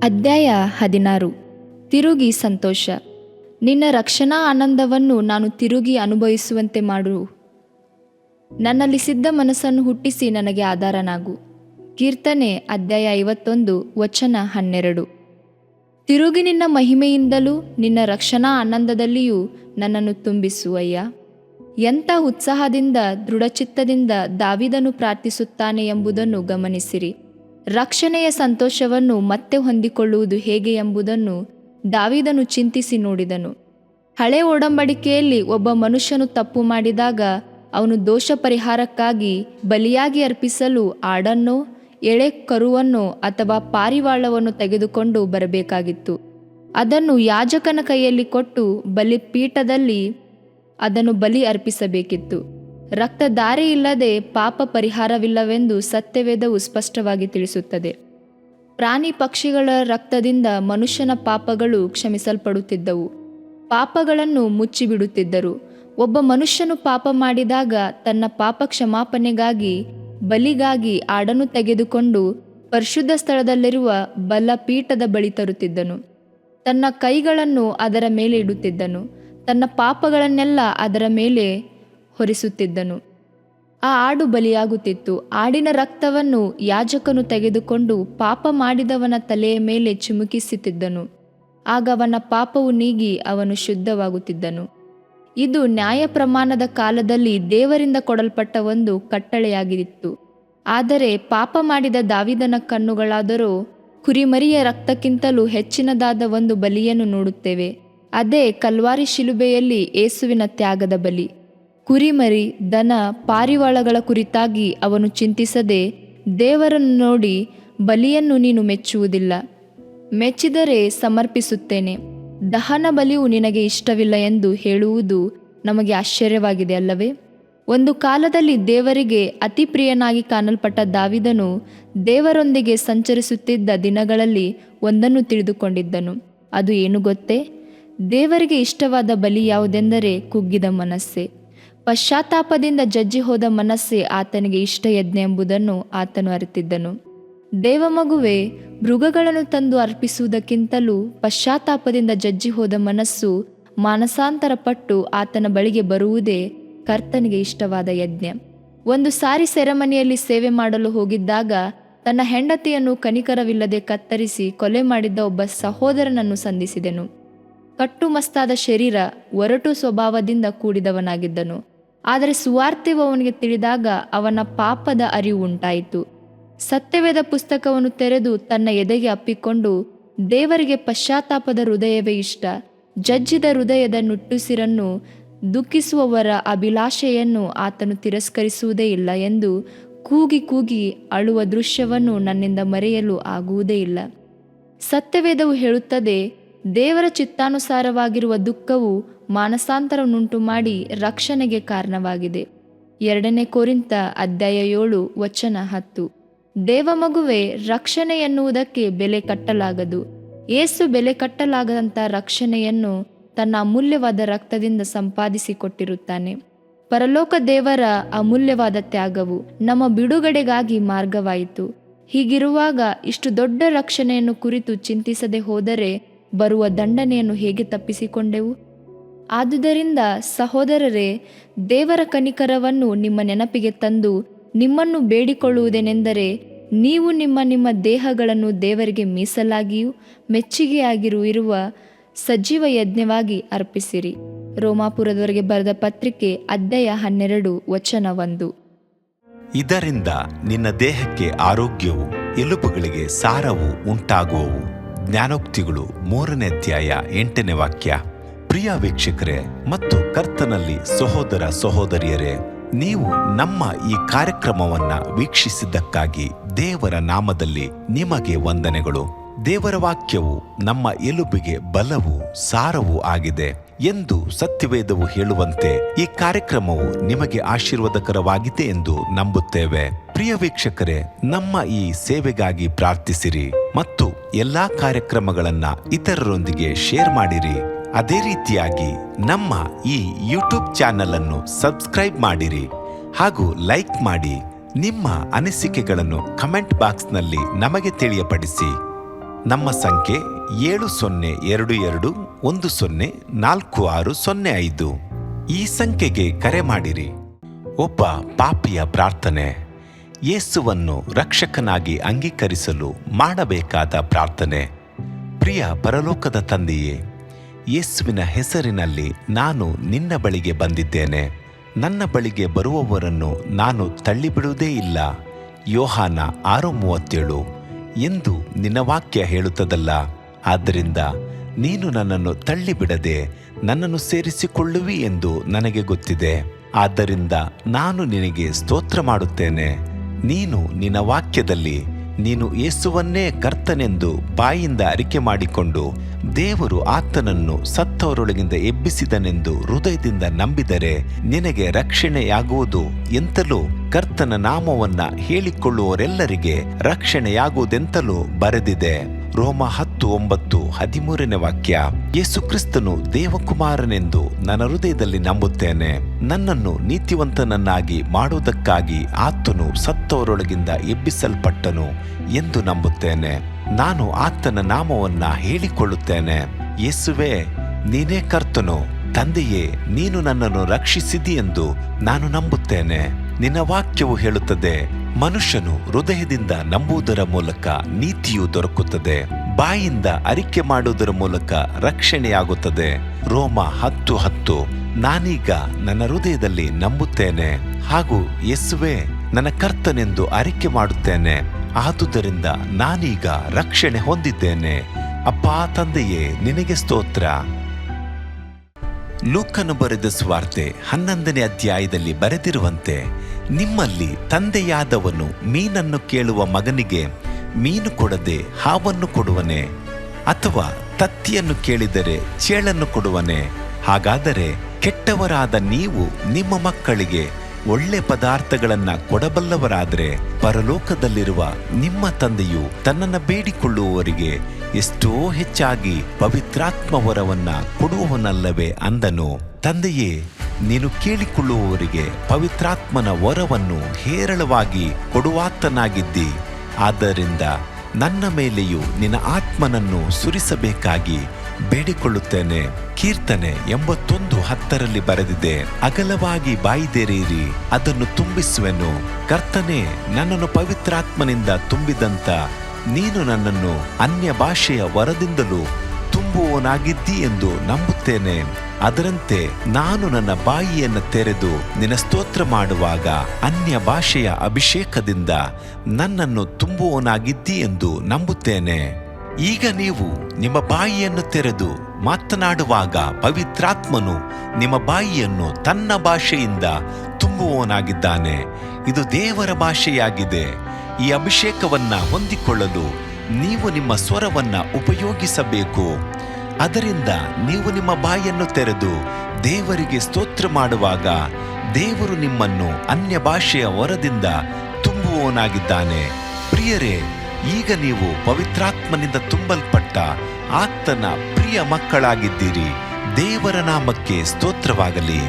ಅಧ್ಯಾಯ 16. ತಿರುಗಿ ಸಂತೋಷ. ನಿನ್ನ ರಕ್ಷಣಾ ಆನಂದವನ್ನು ನಾನು ತಿರುಗಿ ಅನುಭವಿಸುವಂತೆ ಮಾಡು. ನನ್ನಲ್ಲಿ ಸಿದ್ಧ ಮನಸ್ಸನ್ನು ಹುಟ್ಟಿಸಿ ನನಗೆ ಆಧಾರನಾಗು. ಕೀರ್ತನೆ ಅಧ್ಯಾಯ 51 ವಚನ 12. ತಿರುಗಿ ನಿನ್ನ ಮಹಿಮೆಯಿಂದಲೂ ನಿನ್ನ ರಕ್ಷಣಾ ಆನಂದದಲ್ಲಿಯೂ ನನ್ನನ್ನು ತುಂಬಿಸುವಯ್ಯ. ಎಂಥ ಉತ್ಸಾಹದಿಂದ ದೃಢಚಿತ್ತದಿಂದ ದಾವೀದನು ಪ್ರಾರ್ಥಿಸುತ್ತಾನೆ ಎಂಬುದನ್ನು ಗಮನಿಸಿರಿ. ರಕ್ಷಣೆಯ ಸಂತೋಷವನ್ನು ಮತ್ತೆ ಹೊಂದಿಕೊಳ್ಳುವುದು ಹೇಗೆ ಎಂಬುದನ್ನು ದಾವೀದನು ಚಿಂತಿಸಿ ನೋಡಿದನು. ಹಳೆ ಒಡಂಬಡಿಕೆಯಲ್ಲಿ ಒಬ್ಬ ಮನುಷ್ಯನು ತಪ್ಪು ಮಾಡಿದಾಗ ಅವನು ದೋಷ ಪರಿಹಾರಕ್ಕಾಗಿ ಬಲಿಯಾಗಿ ಅರ್ಪಿಸಲು ಆಡನ್ನೋ ಎಳೆ ಕರುವನ್ನೋ ಅಥವಾ ಪಾರಿವಾಳವನ್ನು ತೆಗೆದುಕೊಂಡು ಬರಬೇಕಾಗಿತ್ತು. ಅದನ್ನು ಯಾಜಕನ ಕೈಯಲ್ಲಿ ಕೊಟ್ಟು ಬಲಿಪೀಠದಲ್ಲಿ ಅದನ್ನು ಬಲಿ ಅರ್ಪಿಸಬೇಕಿತ್ತು. ರಕ್ತಧಾರೆ ಇಲ್ಲದೆ ಪಾಪ ಪರಿಹಾರವಿಲ್ಲವೆಂದು ಸತ್ಯವೇದವು ಸ್ಪಷ್ಟವಾಗಿ ತಿಳಿಸುತ್ತದೆ. ಪ್ರಾಣಿ ಪಕ್ಷಿಗಳ ರಕ್ತದಿಂದ ಮನುಷ್ಯನ ಪಾಪಗಳು ಕ್ಷಮಿಸಲ್ಪಡುತ್ತಿದ್ದವು, ಪಾಪಗಳನ್ನು ಮುಚ್ಚಿಬಿಡುತ್ತಿದ್ದರು. ಒಬ್ಬ ಮನುಷ್ಯನು ಪಾಪ ಮಾಡಿದಾಗ ತನ್ನ ಪಾಪ ಕ್ಷಮಾಪಣೆಗಾಗಿ ಬಲಿಗಾಗಿ ಆಡನ್ನು ತೆಗೆದುಕೊಂಡು ಪರಿಶುದ್ಧ ಸ್ಥಳದಲ್ಲಿರುವ ಬಲಿಪೀಠದ ಬಳಿ ತರುತ್ತಿದ್ದನು. ತನ್ನ ಕೈಗಳನ್ನು ಅದರ ಮೇಲೆ ಇಡುತ್ತಿದ್ದನು, ತನ್ನ ಪಾಪಗಳನ್ನೆಲ್ಲ ಅದರ ಮೇಲೆ ಹೊರಿಸುತ್ತಿದ್ದನು. ಆ ಆಡು ಬಲಿಯಾಗುತ್ತಿತ್ತು. ಆಡಿನ ರಕ್ತವನ್ನು ಯಾಜಕನು ತೆಗೆದುಕೊಂಡು ಪಾಪ ಮಾಡಿದವನ ತಲೆಯ ಮೇಲೆ ಚಿಮುಕಿಸುತ್ತಿದ್ದನು. ಆಗ ಅವನ ಪಾಪವು ನೀಗಿ ಅವನು ಶುದ್ಧವಾಗುತ್ತಿದ್ದನು. ಇದು ನ್ಯಾಯ ಪ್ರಮಾಣದ ಕಾಲದಲ್ಲಿ ದೇವರಿಂದ ಕೊಡಲ್ಪಟ್ಟ ಒಂದು ಕಟ್ಟಳೆಯಾಗಿತ್ತು. ಆದರೆ ಪಾಪ ಮಾಡಿದ ದಾವೀದನ ಕಣ್ಣುಗಳಾದರೋ ಕುರಿಮರಿಯ ರಕ್ತಕ್ಕಿಂತಲೂ ಹೆಚ್ಚಿನದಾದ ಒಂದು ಬಲಿಯನ್ನು ನೋಡುತ್ತೇವೆ. ಅದೇ ಕಲ್ವಾರಿ ಶಿಲುಬೆಯಲ್ಲಿ ಯೇಸುವಿನ ತ್ಯಾಗದ ಬಲಿ. ಕುರಿಮರಿ, ದನ, ಪಾರಿವಾಳಗಳ ಕುರಿತಾಗಿ ಅವನು ಚಿಂತಿಸದೆ ದೇವರನ್ನು ನೋಡಿ, ಬಲಿಯನ್ನು ನೀನು ಮೆಚ್ಚುವುದಿಲ್ಲ, ಮೆಚ್ಚಿದರೆ ಸಮರ್ಪಿಸುತ್ತೇನೆ, ದಹನ ಬಲಿಯು ನಿನಗೆ ಇಷ್ಟವಿಲ್ಲ ಎಂದು ಹೇಳುವುದು ನಮಗೆ ಆಶ್ಚರ್ಯವಾಗಿದೆ ಅಲ್ಲವೇ? ಒಂದು ಕಾಲದಲ್ಲಿ ದೇವರಿಗೆ ಅತಿ ಪ್ರಿಯನಾಗಿ ಕಾಣಲ್ಪಟ್ಟ ದಾವೀದನು ದೇವರೊಂದಿಗೆ ಸಂಚರಿಸುತ್ತಿದ್ದ ದಿನಗಳಲ್ಲಿ ಒಂದನ್ನು ತಿಳಿದುಕೊಂಡಿದ್ದನು. ಅದು ಏನು ಗೊತ್ತೇ? ದೇವರಿಗೆ ಇಷ್ಟವಾದ ಬಲಿ ಯಾವುದೆಂದರೆ ಕುಗ್ಗಿದ ಮನಸ್ಸೇ, ಪಶ್ಚಾತ್ತಾಪದಿಂದ ಜಜ್ಜಿ ಹೋದ ಮನಸ್ಸೇ ಆತನಿಗೆ ಇಷ್ಟ ಯಜ್ಞ ಎಂಬುದನ್ನು ಆತನು ಅರಿತಿದ್ದನು. ದೇವಮಗುವೆ, ಮೃಗಗಳನ್ನು ತಂದು ಅರ್ಪಿಸುವುದಕ್ಕಿಂತಲೂ ಪಶ್ಚಾತ್ತಾಪದಿಂದ ಜಜ್ಜಿ ಹೋದ ಮನಸ್ಸು ಮಾನಸಾಂತರ ಪಟ್ಟು ಆತನ ಬಳಿಗೆ ಬರುವುದೇ ಕರ್ತನಿಗೆ ಇಷ್ಟವಾದ ಯಜ್ಞ. ಒಂದು ಸಾರಿ ಸೆರೆಮನೆಯಲ್ಲಿ ಸೇವೆ ಮಾಡಲು ಹೋಗಿದ್ದಾಗ ತನ್ನ ಹೆಂಡತಿಯನ್ನು ಕನಿಕರವಿಲ್ಲದೆ ಕತ್ತರಿಸಿ ಕೊಲೆ ಮಾಡಿದ್ದ ಒಬ್ಬ ಸಹೋದರನನ್ನು ಸಂಧಿಸಿದೆನು. ಕಟ್ಟುಮಸ್ತಾದ ಶರೀರ, ಒರಟು ಸ್ವಭಾವದಿಂದ ಕೂಡಿದವನಾಗಿದ್ದನು. ಆದರೆ ಸುವಾರ್ತೆಯು ಅವನಿಗೆ ತಿಳಿದಾಗ ಅವನ ಪಾಪದ ಅರಿವು ಉಂಟಾಯಿತು. ಸತ್ಯವೇದ ಪುಸ್ತಕವನ್ನು ತೆರೆದು ತನ್ನ ಎದೆಗೆ ಅಪ್ಪಿಕೊಂಡು, ದೇವರಿಗೆ ಪಶ್ಚಾತ್ತಾಪದ ಹೃದಯವೇ ಇಷ್ಟ, ಜಜ್ಜಿದ ಹೃದಯದ ನಿಟ್ಟುಸಿರನ್ನು ದುಃಖಿಸುವವರ ಅಭಿಲಾಷೆಯನ್ನು ಆತನು ತಿರಸ್ಕರಿಸುವುದೇ ಇಲ್ಲ ಎಂದು ಕೂಗಿ ಕೂಗಿ ಅಳುವ ದೃಶ್ಯವನ್ನು ನನ್ನಿಂದ ಮರೆಯಲು ಆಗುವುದೇ ಇಲ್ಲ. ಸತ್ಯವೇದವು ಹೇಳುತ್ತದೆ, ದೇವರ ಚಿತ್ತಾನುಸಾರವಾಗಿರುವ ದುಃಖವು ಮಾನಸಾಂತರವನ್ನುಂಟು ಮಾಡಿ ರಕ್ಷಣೆಗೆ ಕಾರಣವಾಗಿದೆ. 2 ಕೊರಿಂಥ ಅಧ್ಯಾಯ 7 ವಚನ 10. ದೇವಮಗುವೆ, ರಕ್ಷಣೆ ಎನ್ನುವುದಕ್ಕೆ ಬೆಲೆ ಕಟ್ಟಲಾಗದು. ಯೇಸು ಬೆಲೆ ಕಟ್ಟಲಾಗದಂಥ ರಕ್ಷಣೆಯನ್ನು ತನ್ನ ಅಮೂಲ್ಯವಾದ ರಕ್ತದಿಂದ ಸಂಪಾದಿಸಿಕೊಟ್ಟಿರುತ್ತಾನೆ. ಪರಲೋಕ ದೇವರ ಅಮೂಲ್ಯವಾದ ತ್ಯಾಗವು ನಮ್ಮ ಬಿಡುಗಡೆಗಾಗಿ ಮಾರ್ಗವಾಯಿತು. ಹೀಗಿರುವಾಗ ಇಷ್ಟು ದೊಡ್ಡ ರಕ್ಷಣೆಯನ್ನು ಕುರಿತು ಚಿಂತಿಸದೆ ಹೋದರೆ ಬರುವ ದಂಡನೆಯನ್ನು ಹೇಗೆ ತಪ್ಪಿಸಿಕೊಂಡೆವು? ಆದುದರಿಂದ ಸಹೋದರರೇ, ದೇವರ ಕನಿಕರವನ್ನು ನಿಮ್ಮ ನೆನಪಿಗೆ ತಂದು ನಿಮ್ಮನ್ನು ಬೇಡಿಕೊಳ್ಳುವುದೇನೆಂದರೆ, ನೀವು ನಿಮ್ಮ ನಿಮ್ಮ ದೇಹಗಳನ್ನು ದೇವರಿಗೆ ಮೀಸಲಾಗಿಯೂ ಮೆಚ್ಚುಗೆಯಾಗಿಯೂ ಇರುವ ಸಜೀವ ಯಜ್ಞವಾಗಿ ಅರ್ಪಿಸಿರಿ. ರೋಮಾಪುರದವರೆಗೆ ಬರೆದ ಪತ್ರಿಕೆ ಅಧ್ಯಾಯ 12 ವಚನ 1. ಇದರಿಂದ ನಿನ್ನ ದೇಹಕ್ಕೆ ಆರೋಗ್ಯವು, ಎಲುಬುಗಳಿಗೆ ಸಾರವು ಉಂಟಾಗುವವು. ಜ್ಞಾನೋಕ್ತಿಗಳು 3ನೇ ಅಧ್ಯಾಯ 8ನೇ ವಾಕ್ಯ. ಪ್ರಿಯ ವೀಕ್ಷಕರೇ ಮತ್ತು ಕರ್ತನಲ್ಲಿ ಸಹೋದರ ಸಹೋದರಿಯರೇ, ನೀವು ನಮ್ಮ ಈ ಕಾರ್ಯಕ್ರಮವನ್ನ ವೀಕ್ಷಿಸಿದ್ದಕ್ಕಾಗಿ ದೇವರ ನಾಮದಲ್ಲಿ ನಿಮಗೆ ವಂದನೆಗಳು. ದೇವರ ವಾಕ್ಯವು ನಮ್ಮ ಎಲುಬಿಗೆ ಬಲವೂ ಸಾರವೂ ಆಗಿದೆ ಎಂದು ಸತ್ಯವೇದವು ಹೇಳುವಂತೆ ಈ ಕಾರ್ಯಕ್ರಮವು ನಿಮಗೆ ಆಶೀರ್ವಾದಕರವಾಗಿದೆ ಎಂದು ನಂಬುತ್ತೇವೆ. ಪ್ರಿಯ ವೀಕ್ಷಕರೇ, ನಮ್ಮ ಈ ಸೇವೆಗಾಗಿ ಪ್ರಾರ್ಥಿಸಿರಿ ಮತ್ತು ಎಲ್ಲಾ ಕಾರ್ಯಕ್ರಮಗಳನ್ನ ಇತರರೊಂದಿಗೆ ಶೇರ್ ಮಾಡಿರಿ. ಅದೇ ರೀತಿಯಾಗಿ ನಮ್ಮ ಈ ಯೂಟ್ಯೂಬ್ ಚಾನೆಲ್ ಅನ್ನು ಸಬ್ಸ್ಕ್ರೈಬ್ ಮಾಡಿರಿ ಹಾಗೂ ಲೈಕ್ ಮಾಡಿ. ನಿಮ್ಮ ಅನಿಸಿಕೆಗಳನ್ನು ಕಮೆಂಟ್ ಬಾಕ್ಸ್ನಲ್ಲಿ ನಮಗೆ ತಿಳಿಯಪಡಿಸಿ. ನಮ್ಮ ಸಂಖ್ಯೆ 7022104605. ಈ ಸಂಖ್ಯೆಗೆ ಕರೆ ಮಾಡಿರಿ. ಒಬ್ಬ ಪಾಪಿಯ ಪ್ರಾರ್ಥನೆ. ಯೇಸುವನ್ನು ರಕ್ಷಕನಾಗಿ ಅಂಗೀಕರಿಸಲು ಮಾಡಬೇಕಾದ ಪ್ರಾರ್ಥನೆ. ಪ್ರಿಯ ಪರಲೋಕದ ತಂದೆಯೇ, ಯೇಸುವಿನ ಹೆಸರಿನಲ್ಲಿ ನಾನು ನಿನ್ನ ಬಳಿಗೆ ಬಂದಿದ್ದೇನೆ. ನನ್ನ ಬಳಿಗೆ ಬರುವವರನ್ನು ನಾನು ತಳ್ಳಿಬಿಡುವುದೇ ಇಲ್ಲ. ಯೋಹಾನ 6:37 ಎಂದು ನಿನ್ನ ವಾಕ್ಯ ಹೇಳುತ್ತದಲ್ಲ. ಆದ್ದರಿಂದ ನೀನು ನನ್ನನ್ನು ತಳ್ಳಿಬಿಡದೆ ನನ್ನನ್ನು ಸೇರಿಸಿಕೊಳ್ಳುವಿ ಎಂದು ನನಗೆ ಗೊತ್ತಿದೆ. ಆದ್ದರಿಂದ ನಾನು ನಿನಗೆ ಸ್ತೋತ್ರ ಮಾಡುತ್ತೇನೆ. ನೀನು ನಿನ್ನ ವಾಕ್ಯದಲ್ಲಿ ನೀನು ಯೇಸುವನ್ನೇ ಕರ್ತನೆಂದು ಬಾಯಿಂದ ಅರಿಕೆ ಮಾಡಿಕೊಂಡು ದೇವರು ಆತನನ್ನು ಸತ್ತವರೊಳಗಿಂದ ಎಬ್ಬಿಸಿದನೆಂದು ಹೃದಯದಿಂದ ನಂಬಿದರೆ ನಿನಗೆ ರಕ್ಷಣೆಯಾಗುವುದು ಎಂತಲೂ ಕರ್ತನ ನಾಮವನ್ನ ಹೇಳಿಕೊಳ್ಳುವವರೆಲ್ಲರಿಗೆ ರಕ್ಷಣೆಯಾಗುವುದೆಂತಲೂ ಬರೆದಿದೆ. ರೋಮ 10:9-13 ವಾಕ್ಯ. ಯೇಸು ಕ್ರಿಸ್ತನು ದೇವಕುಮಾರನೆಂದು ನನ್ನ ಹೃದಯದಲ್ಲಿ ನಂಬುತ್ತೇನೆ. ನನ್ನನ್ನು ನೀತಿವಂತನನ್ನಾಗಿ ಮಾಡುವುದಕ್ಕಾಗಿ ಆತನು ಸತ್ತವರೊಳಗಿಂದ ಎಬ್ಬಿಸಲ್ಪಟ್ಟನು ಎಂದು ನಂಬುತ್ತೇನೆ. ನಾನು ಆತನ ನಾಮವನ್ನ ಹೇಳಿಕೊಳ್ಳುತ್ತೇನೆ. ಯೇಸುವೇ, ನೀನೇ ಕರ್ತನು. ತಂದೆಯೇ, ನೀನು ನನ್ನನ್ನು ರಕ್ಷಿಸಿದಿ ಎಂದು ನಾನು ನಂಬುತ್ತೇನೆ. ನಿನ್ನ ವಾಕ್ಯವು ಹೇಳುತ್ತದೆ, ಮನುಷ್ಯನು ಹೃದಯದಿಂದ ನಂಬುವುದರ ಮೂಲಕ ನೀತಿಯು ದೊರಕುತ್ತದೆ, ಬಾಯಿಂದ ಅರಿಕೆ ಮಾಡುವುದರ ಮೂಲಕ ರಕ್ಷಣೆಯಾಗುತ್ತದೆ. ರೋಮ 10:10. ನಾನೀಗ ನನ್ನ ಹೃದಯದಲ್ಲಿ ನಂಬುತ್ತೇನೆ ಹಾಗೂ ಯೇಸುವೇ ನನ್ನ ಕರ್ತನೆಂದು ಅರಿಕೆ ಮಾಡುತ್ತೇನೆ. ಆದುದರಿಂದ ನಾನೀಗ ರಕ್ಷಣೆ ಹೊಂದಿದ್ದೇನೆ. ಅಪ್ಪಾ ತಂದೆಯೇ, ನಿನಗೆ ಸ್ತೋತ್ರ. ಲೂಕನು ಬರೆದ ಸುವಾರ್ತೆ 11ನೇ ಅಧ್ಯಾಯದಲ್ಲಿ ಬರೆದಿರುವಂತೆ, ನಿಮ್ಮಲ್ಲಿ ತಂದೆಯಾದವನು ಮೀನನ್ನು ಕೇಳುವ ಮಗನಿಗೆ ಮೀನು ಕೊಡದೆ ಹಾವನ್ನು ಕೊಡುವನೆ? ಅಥವಾ ತತ್ತಿಯನ್ನು ಕೇಳಿದರೆ ಚೇಳನ್ನು ಕೊಡುವನೆ? ಹಾಗಾದರೆ ಕೆಟ್ಟವರಾದ ನೀವು ನಿಮ್ಮ ಮಕ್ಕಳಿಗೆ ಒಳ್ಳೆ ಪದಾರ್ಥಗಳನ್ನ ಕೊಡಬಲ್ಲವರಾದರೆ ಪರಲೋಕದಲ್ಲಿರುವ ನಿಮ್ಮ ತಂದೆಯು ತನ್ನನ್ನು ಬೇಡಿಕೊಳ್ಳುವವರಿಗೆ ಎಷ್ಟೋ ಹೆಚ್ಚಾಗಿ ಪವಿತ್ರಾತ್ಮ ವರವನ್ನ ಕೊಡುವವನಲ್ಲವೇ ಅಂದನು. ತಂದೆಯೇ, ನೀನು ಕೇಳಿಕೊಳ್ಳುವವರಿಗೆ ಪವಿತ್ರಾತ್ಮನ ವರವನ್ನು ಹೇರಳವಾಗಿ ಕೊಡುವಾತನಾಗಿದ್ದಿ. ಆದ್ದರಿಂದ ನನ್ನ ಮೇಲೆಯೂ ನಿನ್ನ ಆತ್ಮನನ್ನು ಸುರಿಸಬೇಕಾಗಿ ಬೇಡಿಕೊಳ್ಳುತ್ತೇನೆ. ಕೀರ್ತನೆ 81:10 ಬರೆದಿದೆ, ಅಗಲವಾಗಿ ಬಾಯಿದೆರೆಯಿರಿ, ಅದನ್ನು ತುಂಬಿಸುವೆನು. ಕರ್ತನೇ, ನನ್ನನ್ನು ಪವಿತ್ರಾತ್ಮನಿಂದ ತುಂಬಿದಂತ ನೀನು ನನ್ನನ್ನು ಅನ್ಯ ಭಾಷೆಯ ವರದಿಂದಲೂ ತುಂಬುವವನಾಗಿದ್ದಿ ಎಂದು ನಂಬುತ್ತೇನೆ. ಅದರಂತೆ ನಾನು ನನ್ನ ಬಾಯಿಯನ್ನು ತೆರೆದು ನಿನ್ನ ಸ್ತೋತ್ರ ಮಾಡುವಾಗ ಅನ್ಯ ಭಾಷೆಯ ಅಭಿಷೇಕದಿಂದ ನನ್ನನ್ನು ತುಂಬುವವನಾಗಿದ್ದಿ ಎಂದು ನಂಬುತ್ತೇನೆ. ಈಗ ನೀವು ನಿಮ್ಮ ಬಾಯಿಯನ್ನು ತೆರೆದು ಮಾತನಾಡುವಾಗ ಪವಿತ್ರಾತ್ಮನು ನಿಮ್ಮ ಬಾಯಿಯನ್ನು ತನ್ನ ಭಾಷೆಯಿಂದ ತುಂಬುವವನಾಗಿದ್ದಾನೆ. ಇದು ದೇವರ ಭಾಷೆಯಾಗಿದೆ. ಈ ಅಭಿಷೇಕವನ್ನ ಹೊಂದಿಕೊಳ್ಳಲು ನೀವು ನಿಮ್ಮ ಸ್ವರವನ್ನ ಉಪಯೋಗಿಸಬೇಕು. ಅದರಿಂದ ನೀವು ನಿಮ್ಮ ಬಾಯನ್ನು ತೆರೆದು ದೇವರಿಗೆ ಸ್ತೋತ್ರ ಮಾಡುವಾಗ ದೇವರು ನಿಮ್ಮನ್ನು ಅನ್ಯ ಭಾಷೆಯ ವರದಿಂದ ತುಂಬುವವನಾಗಿದ್ದಾನೆ. ಪ್ರಿಯರೇ, ಈಗ ನೀವು ಪವಿತ್ರಾತ್ಮನಿಂದ ತುಂಬಲ್ಪಟ್ಟ ಆತನ ಪ್ರಿಯ ಮಕ್ಕಳಾಗಿದ್ದೀರಿ. ದೇವರ ನಾಮಕ್ಕೆ ಸ್ತೋತ್ರವಾಗಲಿ.